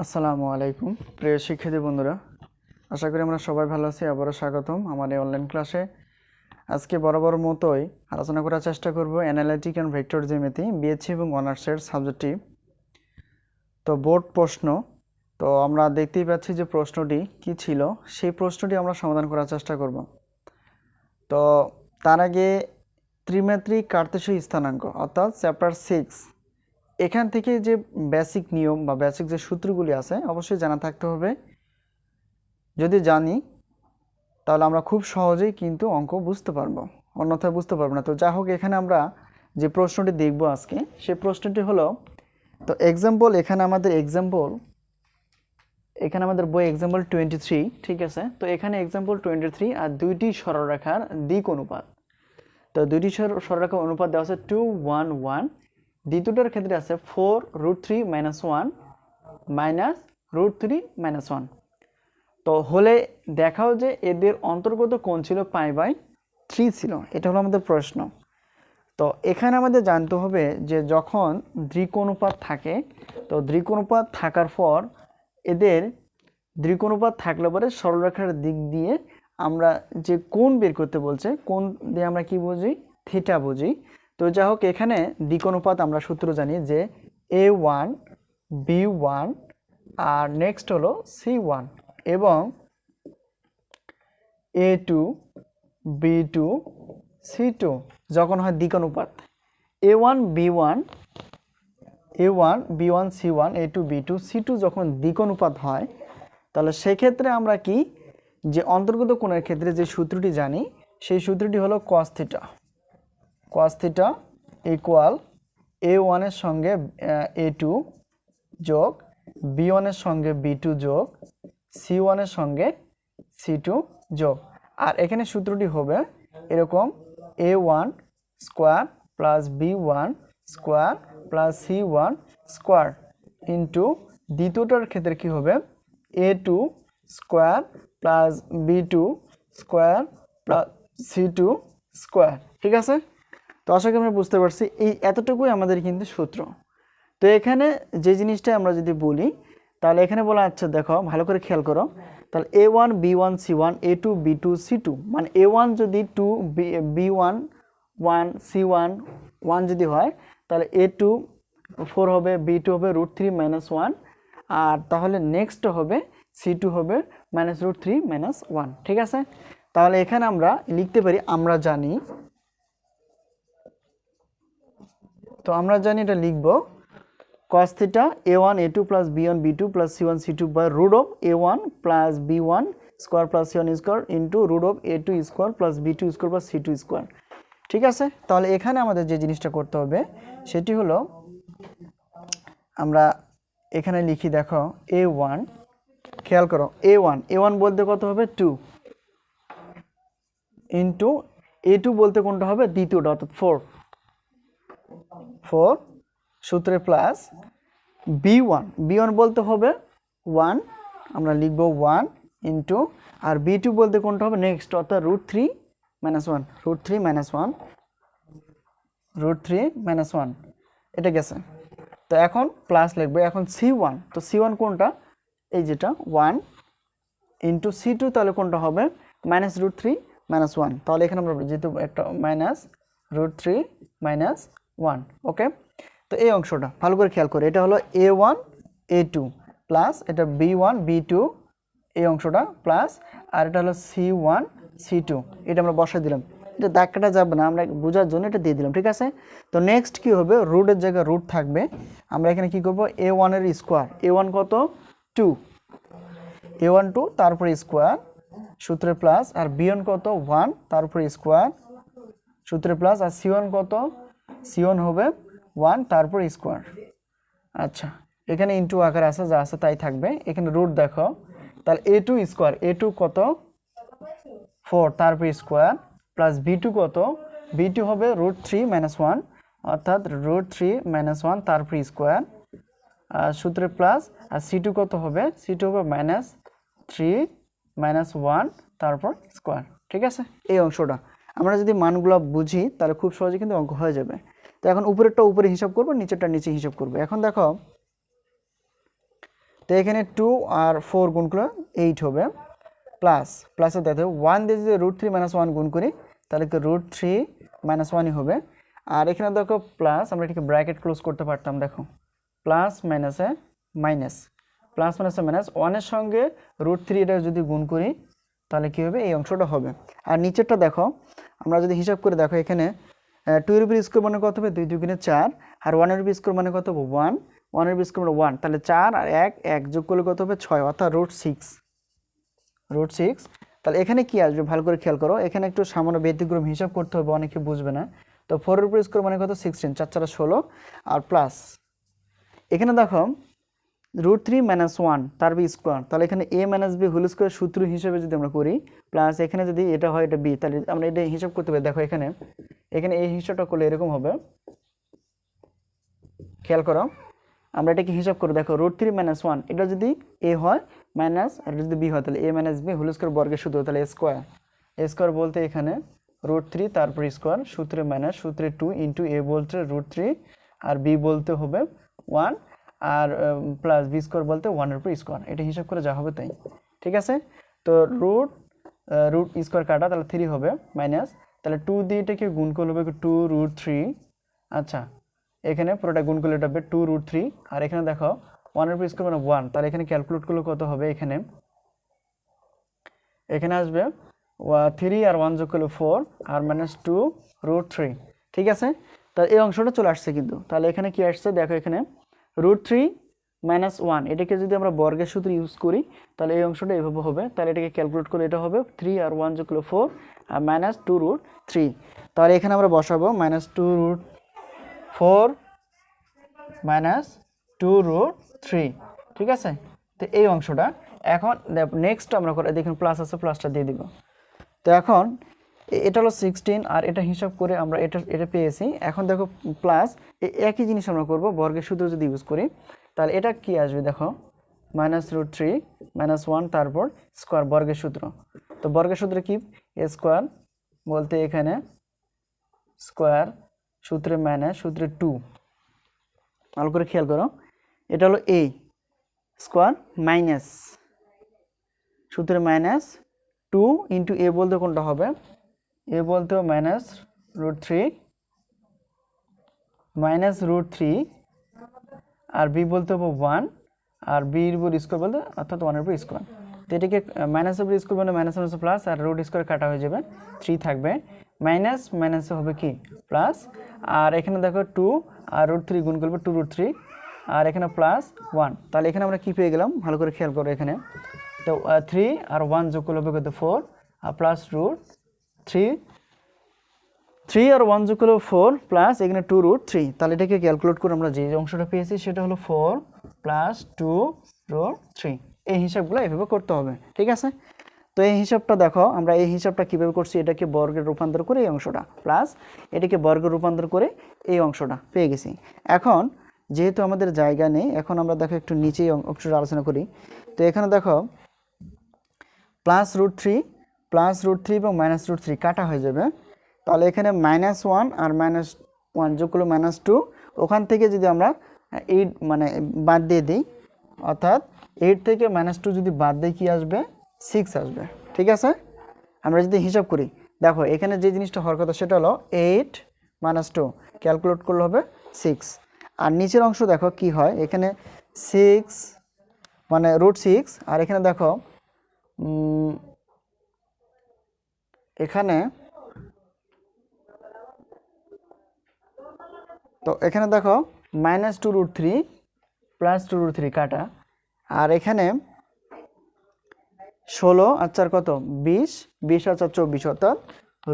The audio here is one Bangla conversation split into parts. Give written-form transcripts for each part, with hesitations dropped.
আসসালামু আলাইকুম প্রিয় শিক্ষার্থী বন্ধুরা, আশা করি আমরা সবাই ভালো আছি। আবারও স্বাগতম আমাদের অনলাইন ক্লাসে। আজকে বরাবর মতোই আলোচনা করার চেষ্টা করব অ্যানালাইটিক অ্যান্ড ভেক্টর জ্যামিতি বিএসসি এবং অনার্সের সাবজেক্টটি। তো বোর্ড প্রশ্ন, তো আমরা দেখতেই পাচ্ছি যে প্রশ্নটি কি ছিল, সেই প্রশ্নটি আমরা সমাধান করার চেষ্টা করব। তো তার আগে ত্রিমাত্রিক কার্তেশীয় স্থানাঙ্ক অর্থাৎ চ্যাপ্টার 6, এখান থেকে যে বেসিক নিয়ম বা বেসিক যে সূত্রগুলি আছে অবশ্যই জানা থাকতে হবে। যদি জানি তাহলে আমরা খুব সহজেই কিন্তু অঙ্ক বুঝতে পারবো, অন্যথায় বুঝতে পারবো না। তো যা হোক, এখানে আমরা যে প্রশ্নটি দেখব আজকে, সেই প্রশ্নটি হলো, তো এক্সাম্পল এখানে আমাদের বই এক্সাম্পল 23, ঠিক আছে। তো এখানে এক্সাম্পল 23 আর দুইটি সরলরেখার দিক অনুপাত। তো দুইটি সরলরেখার অনুপাত দেওয়া আছে 2, 1, 1। দ্বিতীয়টার ক্ষেত্রে আছে 4√3 - 1 -√3 - 1। তো হলে দেখাও যে এদের অন্তর্গত কোণ ছিল π/3 ছিল। এটা হলো আমাদের প্রশ্ন। তো এখানে আমাদের জানতে হবে যে যখন দ্বিকোণোপাত থাকে, তো দ্বিকোণোপাত থাকার পর এদের দ্বিকোণোপাত থাকলে পরে সরলরেখার দিক দিয়ে আমরা যে কোণ বের করতে বলছে, কোণ দিয়ে আমরা কি বুঝি? থিটা বুঝি। তো যাই হোক, এখানে দ্বিকোণোপাত আমরা সূত্র জানি যে A1 B1 আর নেক্সট হলো C1 এবং A2 B2 C2 যখন হয় দ্বিকোণোপাত। A1 B1 C1 A2 B2 C2 যখন দ্বিকোণোপাত হয়, তাহলে সেক্ষেত্রে আমরা কি, যে অন্তর্গত কোণের ক্ষেত্রে যে সূত্রটি জানি, সেই সূত্রটি হলো cos থিটা ইকুয়াল A1 এর সঙ্গে A2 যোগ B1 এর সঙ্গে B2 যোগ C1 এর সঙ্গে C2 যোগ। আর এখানে সূত্রটি হবে এরকম A1 square plus B1 square plus C1 square into দ্বিতীয়টার ক্ষেত্রে কি হবে A2 square plus B2 square plus C2 square. ঠিক আছে? তো আশা করি আমরা বুঝতে পারছি, এই এতটুকুই আমাদের কিন্তু সূত্র। তো এখানে যে জিনিসটা আমরা যদি বলি, তাহলে এখানে বলা আছে, দেখো ভালো করে খেয়াল করো, তাহলে A1 B1 C1 A2 B2 C2, মানে A1 যদি 2 B1 1 C1 1 যদি হয়, তাহলে A2 4 হবে, B2 হবে √3 - 1, আর তাহলে নেক্সট হবে C2 হবে -√3 - 1। ঠিক আছে? তাহলে এখানে আমরা লিখতে পারি, আমরা জানি, তো আমরা জানি এটা লিখব cos theta A1 A2 plus B1 B2 plus C1 C2 by √ A1 plus B1 square plus C1 square into √ A2 square plus B2 square plus C2 square. ঠিক আছে? তাহলে এখানে আমাদের যে জিনিসটা করতে হবে সেটি হলো, আমরা এখানে লিখি, দেখো A1, খেয়াল করো A1 বলতে কত হবে 2 ইন্টু A2 বলতে কোনটা হবে দ্বিতীয়টা অর্থাৎ 4 সূত্রে প্লাস B1 বলতে হবে 1, আমরা লিখব 1 ইন্টু, আর B2 বলতে কোনটা হবে নেক্সট অর্থাৎ √3 - 1 এটা গেছে। তো এখন প্লাস লিখবে, এখন C1, তো C1 কোনটা? এই যেটা 1 ইন্টু C2, তাহলে কোনটা হবে -√3 - 1। তাহলে এখানে আমরা যেহেতু একটা -√3 - 1। ওকে, তো এই অংশটা ভালো করে খেয়াল করে, এটা হলো A1 A2 প্লাস এটা B1 B2 এই অংশটা প্লাস, আর এটা হলো C1 C2, এটা আমরা বসাই দিলাম। এটা দাগ কাটা যাবে না, আমরা বোঝার জন্য এটা দিয়ে দিলাম। ঠিক আছে? তো নেক্সট কি হবে, রুটের জায়গায় রুট থাকবে, আমরা এখানে কি করব A1 এর স্কোয়ার, A1 কত 2, A1 2 তারপরে স্কোয়ার সূত্রে প্লাস, আর B1 কত 1 তারপরে স্কোয়ার সূত্রে প্লাস, আর C1 কত, C1 হবে 1 তারপর স্কোয়ার। আচ্ছা, এখানে ইন্টু আকার আছে, যা আছে তাই থাকবে। এখানে রুট দেখো, তাহলে A2 স্কোয়ার, A2 কত 4 তারপর স্কোয়ার প্লাস B2 কত, B2 হবে √3 - 1 অর্থাৎ √3 - 1 তারপর স্কোয়ার সূত্রে প্লাস, আর C2 কত হবে, C2 হবে -3 - 1 তারপর স্কোয়ার। ঠিক আছে? এই অংশটা আমরা যদি মানগুলো বুঝি তাহলে খুব সহজে কিন্তু অঙ্ক হয়ে যাবে। তো এখন উপরেরটা উপরে হিসাব করবো, নিচেরটা নিচে হিসাব করবো। এখন দেখো তো এখানে 2 আর 4 গুণ করলে 8 হবে, প্লাস প্লাসে দেখো 1 দিয়ে যদি √3 - 1 গুণ করি তাহলে কি √3 - 1ই হবে। আর এখানে দেখো প্লাস, আমরা এটাকে ব্র্যাকেট ক্লোজ করতে পারতাম, দেখো প্লাস মাইনাসে মাইনাস, প্লাস মাইনাসে মাইনাস, 1-এর সঙ্গে √3 এটা যদি গুণ করি তাহলে কী হবে, এই অংশটা হবে। আর নিচেরটা দেখো, আমরা যদি হিসাব করে দেখো এখানে 2 এর উপর স্কোয়ার মানে কত হবে, 2 2 4, আর 1 এর উপর স্কোয়ার মানে কত হবে 1, 1 এর উপর স্কোয়ার মানে 1, তাহলে 4 আর 1 যোগ করলে কত হবে 6, অর্থাৎ √6। তাহলে এখানে কি আসবে ভালো করে খেয়াল করো, এখানে একটু সামান্য ব্যতিক্রম হিসাব করতে হবে, অনেকে বুঝবে না। তো 4 এর উপর স্কোয়ার মানে কত 16, 4 4 16, আর প্লাস এখানে দেখো √3 - 1 তার বি স্কোয়ার, তাহলে এখানে a - b হোল স্কোয়ার সূত্র হিসেবে যদি আমরা করি, প্লাস এখানে যদি এটা হয় এটা b, তাহলে আমরা এটা হিসাব করতে পারি। দেখো এখানে এই হিসাবটা করলে এরকম হবে, খেয়াল করো, আমরা এটাকে হিসাব করে দেখো √3 - 1 এটা যদি a হয় মাইনাস, এটা যদি b হয় তাহলে a - b হোল স্কোয়ার বর্গের সূত্র, তাহলে স্কোয়ার বলতে এখানে √3 তারপর স্কোয়ার, সূত্রে মাইনাস, সূত্রে 2 ইন্টু a বলতে √3 আর b বলতে হবে 1 আর প্লাস বি স্কোয়ার বলতে 1 এর উপর স্কোয়ার, এটা হিসাব করে যা হবে তাই। ঠিক আছে, তো রুট স্কোয়ার কাটা, তাহলে 3 হবে মাইনাস, তাহলে 2 দিয়ে এটাকে গুণ করলে হবে 2√3, আচ্ছা এখানে পুরোটা গুণ করলে এটা হবে 2√3, আর এখানে দেখো 1 এর উপর স্কোয়ার মানে 1, তাহলে এখানে ক্যালকুলেট করলে কত হবে, এখানে আসবে 3 আর 1 যোগ করলে 4 আর মাইনাস 2√3। ঠিক আছে, তাহলে এই অংশটা চলে আসছে কিন্তু, তাহলে এখানে কি আসছে দেখো, এখানে √3 - 1 এটাকে যদি আমরা বর্গের সূত্র ইউজ করি তাহলে এই অংশটা এভাবে হবে, তাহলে এটাকে ক্যালকুলেট করলে এটা হবে 3 আর 1 যোগ করলে 4 আর মাইনাস 2√3, তাহলে এখানে আমরা বসাবো -2√4 -2√3। ঠিক আছে, তো এই অংশটা এখন নেক্সট আমরা করে দেখুন প্লাস আছে, প্লাসটা দিয়ে দিব। তো এখন এটা হলো 16 আর এটা হিসাব করে আমরা এটা পেয়েছি। এখন দেখো প্লাস একই জিনিস আমরা করব, বর্গের সূত্র যদি ইউজ করি তাহলে এটা কি আসবে দেখো -√3 - 1 তারপর স্কোয়ার বর্গের সূত্র। তো বর্গের সূত্র কি, a স্কোয়ার বলতে এখানে স্কোয়ার সূত্রে মাইনাস সূত্রে 2, ভালো করে খেয়াল করো, এটা হলো a স্কোয়ার মাইনাস সূত্রে মাইনাস 2 ইন্টু a বলতে কোনটা হবে, a বলতে -√3 আর b বলতে হবে 1 আর b এর উপর স্কোয়ার বলতে অর্থাৎ 1 এর উপর স্কোয়ার। তো এটাকে মাইনাসের উপর স্কোয়ার মানে মাইনাস মাইনাস প্লাস, আর রুট স্কোয়ার কাটা হয়ে যাবে, 3 থাকবে, মাইনাস মাইনাসে হবে কি প্লাস, আর এখানে দেখো 2 আর √3 গুণ করবে 2√3 আর এখানে প্লাস 1, তাহলে এখানে আমরা কি পেয়ে গেলাম ভালো করে খেয়াল করো, এখানে তো 3 আর 1 যোগ করলে হবে কত 4 আর প্লাস √3 আর 1 যোগ করলে 4 প্লাস এখানে 2√3, তাহলে এটাকে ক্যালকুলেট করে আমরা যে অংশটা পেয়েছি সেটা হলো 4 প্লাস 2√3। এই হিসাবগুলো এভাবে করতে হবে। ঠিক আছে, তো এই হিসাবটা দেখো, আমরা এই হিসাবটা কীভাবে করছি, এটাকে বর্গের রূপান্তর করে এই অংশটা প্লাস এটাকে বর্গের রূপান্তর করে এই অংশটা পেয়ে গেছি। এখন যেহেতু আমাদের জায়গা নেই, এখন আমরা দেখো একটু নিচেই অংশটা আলোচনা করি। তো এখানে দেখো +√3 এবং -√3 কাটা হয়ে যাবে, তাহলে এখানে -1 আর -1 যোগ করলে -2, ওখান থেকে যদি আমরা 8 মানে বাদ দিয়ে দিই, অর্থাৎ 8 থেকে -2 যদি বাদ দিই কি আসবে 6 আসবে। ঠিক আছে, আমরা যদি হিসাব করি দেখো এখানে যে জিনিসটা হওয়ার কথা সেটা হলো 8 - 2 ক্যালকুলেট করলে হবে 6, আর নিচের অংশ দেখো কি হয়, এখানে 6 মানে √6 আর এখানে দেখো এখানে তো এখানে দেখো -2√3 প্লাস 2√3 কাটা, আর এখানে 16 আর 4 কত 20 আর 4 24 অর্থাৎ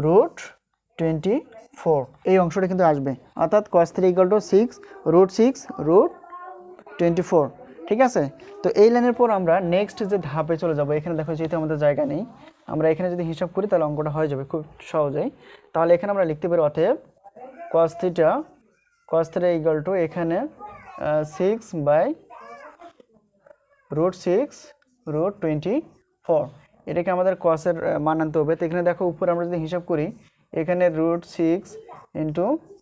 √24, এই অংশটা কিন্তু আসবে, অর্থাৎ cos 3 = 6 √6 √24। ঠিক আছে, তো এই লাইনের পর আমরা নেক্সট যে ধাপে চলে যাব, এখানে দেখো যেহেতু আমাদের জায়গা নেই, আমরা এখানে যদি হিসাব করি তাহলে অঙ্কটা হয়ে যাবে খুব সহজেই। তাহলে এখানে আমরা লিখতে পারি অতএব cos 3 = এখানে 6/√6 √24, এটাকে আমাদের cos-এর মান আনতে হবে। তো এখানে দেখো উপরে আমরা যদি হিসাব করি, এখানে √6 ×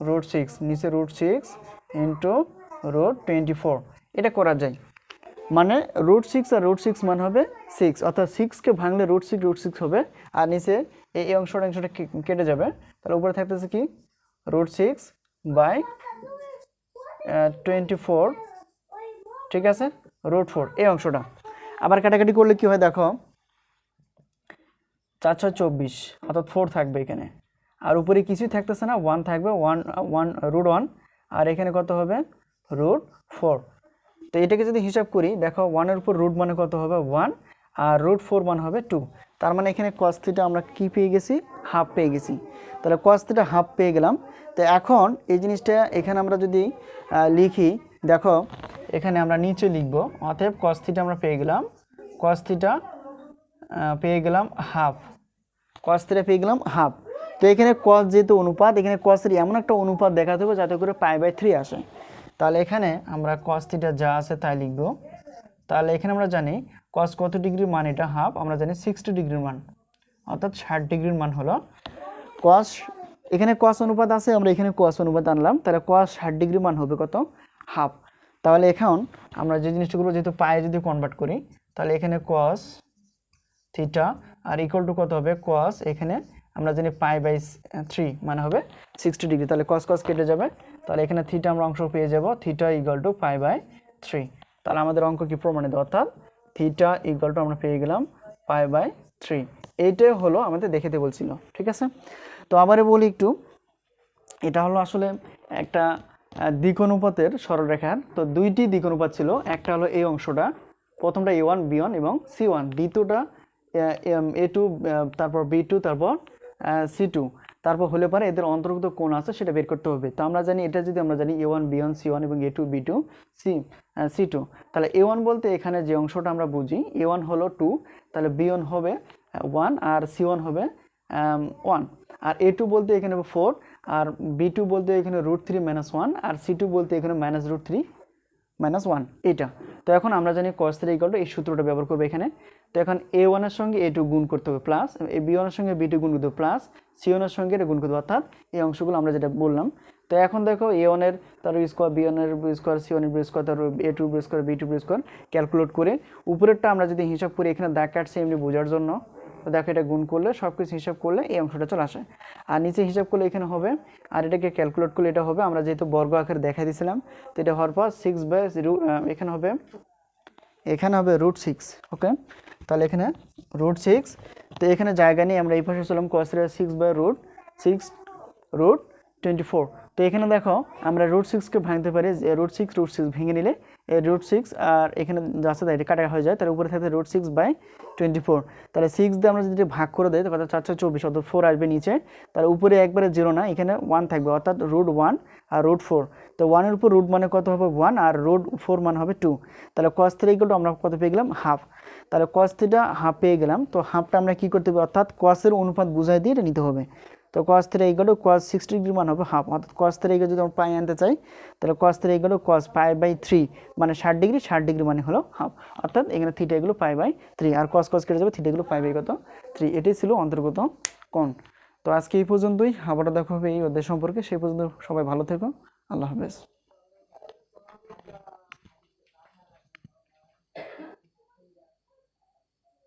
√6 নিচে √6 × √24, এটা করা যায়। মানে √6 আর √6 মান হবে 6, অর্থাৎ 6কে ভাঙলে √6 হবে, আর নিচে এই অংশটা কেটে যাবে, তাহলে উপরে থাকতেছে কি √6/24, ঠিক আছে, √4 এই অংশটা। আবার কাটাকাটি করলে কি হয় দেখো, 4 6 24, অর্থাৎ 4 থাকবে এখানে, আর উপরে কিছুই থাকতেছে না, 1 থাকবে, 1 √1, আর এখানে কত হবে √4। তো এটাকে যদি হিসাব করি দেখো 1 এর উপর রুট মানে কত হবে 1, আর √4 মান হবে 2, তার মানে এখানে cos θ আমরা কি পেয়ে গেছি, হাফ পেয়ে গেছি। তাহলে cos θ হাফ পেয়ে গেলাম। তো এখন এই জিনিসটা এখানে আমরা যদি লিখি, দেখো এখানে আমরা নিচে লিখব, অতএব cos θ আমরা পেয়ে গেলাম, cos θ পেয়ে গেলাম হাফ, cos θ পেয়ে গেলাম হাফ। তো এখানে cos যেহেতু অনুপাত, এখানে cos এর এমন একটা অনুপাত দেখাতে হবে যাতে করে π/3 আসে। তাহলে এখানে আমরা cos θ যা আছে তাই লিখব। তাহলে এখানে আমরা জানি cos কত ডিগ্রির মান, এটা হাফ, আমরা জানি 60 ডিগ্রির মান, অর্থাৎ 60 ডিগ্রির মান হলো cos, এখানে cos অনুপাত আছে, আমরা এখানে cos অনুপাত আনলাম, তাহলে cos 60 ডিগ্রির মান হবে কত, হাফ। তাহলে এখন আমরা যে জিনিসগুলো যেহেতু পায়ে যদি কনভার্ট করি, তাহলে এখানে cos θ আর ইকুয়াল টু কত হবে cos, এখানে আমরা জানি π/3 মানে হবে 60 ডিগ্রি, তাহলে cos cos কেটে যাবে, তাহলে এখানে θ আমরা অংশ পেয়ে যাব, θ ইকুয়াল টু π/3। তাহলে আমাদের অঙ্ক কি প্রমাণিত, অর্থাৎ θ ইকুয়াল টু আমরা পেয়ে গেলাম π/3। এইটাই হলো আমাদের দেখাতে বলছিল, ঠিক আছে। তো আবারও বলি একটু, এটা হলো আসলে একটা দিক অনুপাতের সরলরেখার। তো দুইটি দিক অনুপাত ছিল, একটা হলো এই অংশটা, প্রথমটা a1 b1 এবং c1, দ্বিতীয়টা a2 তারপর b2 তারপর c2, তারপর হলে পরে এদের অন্তর্গত কোণ আছে সেটা বের করতে হবে। তো আমরা জানি এটা যদি আমরা জানি a1 b1 c1 এবং a2 b2 c2, তাহলে a1 বলতে এখানে যে অংশটা আমরা বুঝি, a1 হলো 2, তাহলে b1 হবে 1 আর c1 হবে 1, আর a2 বলতে এখানে 4, আর b2 বলতে এখানে √3 - 1, আর c2 বলতে এখানে -√3 - 1 এটা। তো এখন আমরা জানি cos θ ইকুয়াল টু এই সূত্রটা ব্যবহার করব এখানে। তো এখন a1 এর সঙ্গে a2 গুণ করতে হবে প্লাস, b1 এর সঙ্গে b2 গুণ করতে হবে প্লাস, c1 এর সঙ্গে এটা গুণ করতে হবে, অর্থাৎ এই অংশগুলো আমরা যেটা বললাম। তো এখন দেখো a1 এর তার স্কয়ার, b1 এর স্কয়ার, c1 এর স্কয়ার, তার a2 এর স্কয়ার, b2 এর স্কয়ার ক্যালকুলেট করে উপরেরটা আমরা যদি হিসাব করি, এখানে দাগ কাটছে এমনি বোঝার জন্য, তো দেখো এটা গুণ করলে সবকিছু হিসাব করলে এই অংশটা চলে আসে, আর নিচে হিসাব করলে এখানে হবে, আর এটাকে ক্যালকুলেট করলে এটা হবে, আমরা যেহেতু বর্গ আকারে দেখাই দিয়েছিলাম, তো এটা হওয়ার পর 6/0 এখানে হবে √6, ওকে। তাহলে এখানে √6, তো এখানে জায়গা নিয়ে আমরা এই পাশে চলাম cos 6/√6 তো এখানে দেখো আমরা √6কে ভাঙতে পারি, √6 ভেঙে নিলে এই √6 আর এখানে যা আছে তাই এটা কাটা হয়ে যায়, তার উপরে থাকে √6/24, তাহলে 6 দিয়ে আমরা যদি ভাগ করে দেই তাহলে 4 4 24, অর্থাৎ 4 আসবে নিচে, তার উপরে একবারে 0 না, এখানে 1 থাকবে, অর্থাৎ √1 আর √4। তো 1 এর উপর রুট মানে কত হবে 1, আর √4 মানে হবে 2, তাহলে cos θ ইকুয়াল টু আমরা কত পেয়ে গেলাম, হাফ। তাহলে cos θ হাফ পেয়ে গেলাম, তো হাফটা আমরা কি করতে হবে, অর্থাৎ cos এর অনুপাত বুঝাই দিয়ে এটা নিতে হবে। তো cos θ equal to cos 60 degree মান হবে হাফ, অর্থাৎ cos θ ইকুয়াল যদি আমরা পাই আনতে চাই, তাহলে cos θ ইকুয়াল টু cos π/3 মানে 60 ডিগ্রি মানে হলো হাফ, অর্থাৎ এখানে θ এগুলো π/3, আর cos cos কেটে যাবে, θ এগুলো π/3। এটাই ছিল অন্তর্গত কোণ। তো আজকে এই পর্যন্তই, আবার দেখা হবে এই অধ্যায় সম্পর্কে, সেই পর্যন্ত সবাই ভালো থেকো, আল্লাহ হাফেজ।